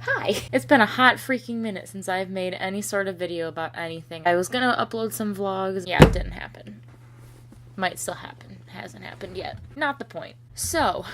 Hi! It's been a hot freaking minute since I've made any sort of video about anything. I was gonna upload some vlogs. Yeah, it didn't happen. Might still happen. Hasn't happened yet. Not the point. So,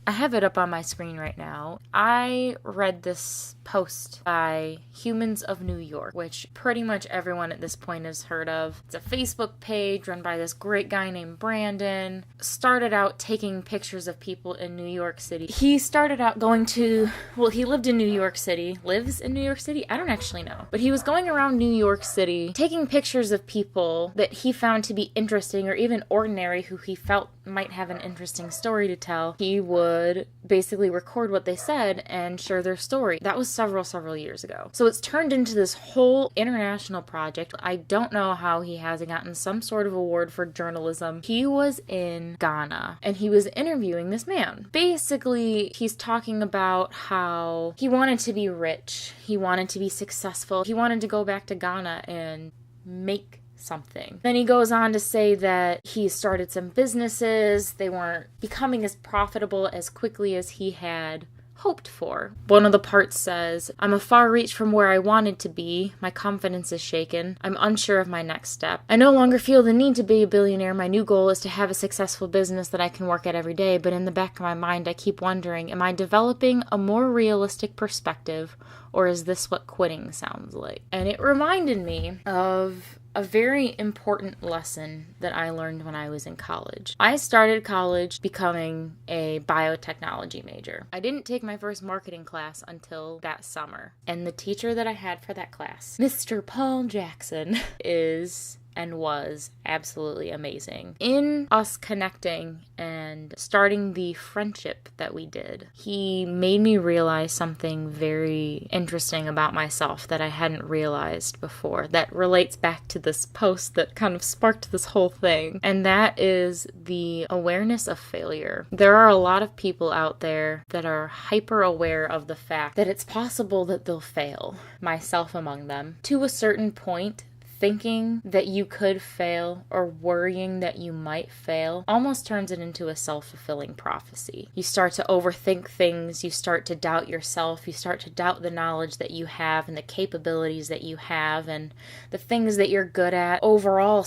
I have it up on my screen right now. I read this post by Humans of New York, which pretty much everyone at this point has heard of. It's a Facebook page run by this great guy named Brandon. Started out taking pictures of people in New York City. He started out he lived in New York City. Lives in New York City? I don't actually know. But he was going around New York City taking pictures of people that he found to be interesting or even ordinary who he felt might have an interesting story to tell. He would basically record what they said and share their story. That was several years ago. So it's turned into this whole international project. I don't know how he hasn't gotten some sort of award for journalism. He was in Ghana and he was interviewing this man. Basically, he's talking about how he wanted to be rich. He wanted to be successful. He wanted to go back to Ghana and make something. Then he goes on to say that he started some businesses. They weren't becoming as profitable as quickly as he had hoped for. One of the parts says, "I'm a far reach from where I wanted to be. My confidence is shaken. I'm unsure of my next step. I no longer feel the need to be a billionaire. My new goal is to have a successful business that I can work at every day, but in the back of my mind I keep wondering, am I developing a more realistic perspective, or is this what quitting sounds like?" And it reminded me of a very important lesson that I learned when I was in college. I started college becoming a biotechnology major. I didn't take my first marketing class until that summer. And the teacher that I had for that class, Mr. Paul Jackson, is and was absolutely amazing. In us connecting and starting the friendship that we did, he made me realize something very interesting about myself that I hadn't realized before, that relates back to this post that kind of sparked this whole thing, and that is the awareness of failure. There are a lot of people out there that are hyper aware of the fact that it's possible that they'll fail, myself among them, to a certain point. Thinking that you could fail or worrying that you might fail almost turns it into a self-fulfilling prophecy. You start to overthink things, you start to doubt yourself, you start to doubt the knowledge that you have and the capabilities that you have and the things that you're good at. Overall,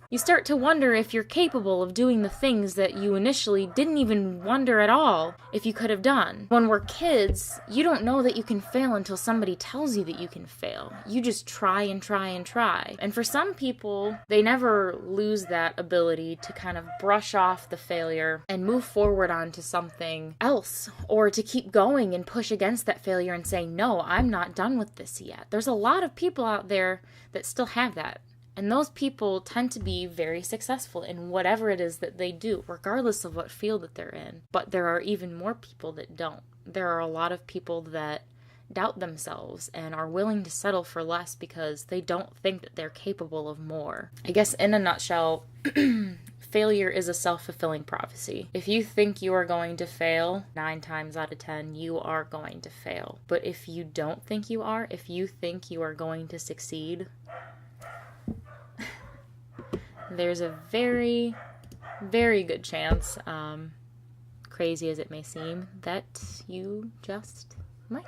you start to wonder if you're capable of doing the things that you initially didn't even wonder at all if you could have done. When we're kids, you don't know that you can fail until somebody tells you that you can fail. You just try and try and try. And for some people, they never lose that ability to kind of brush off the failure and move forward onto something else, or to keep going and push against that failure and say, no, I'm not done with this yet. There's a lot of people out there that still have that. And those people tend to be very successful in whatever it is that they do, regardless of what field that they're in. But there are even more people that don't. There are a lot of people that doubt themselves and are willing to settle for less because they don't think that they're capable of more. I guess in a nutshell, failure is a self-fulfilling prophecy. If you think you are going to fail, 9 times out of 10, you are going to fail. But if you don't think you are, if you think you are going to succeed, there's a very, very good chance, crazy as it may seem, that you just might.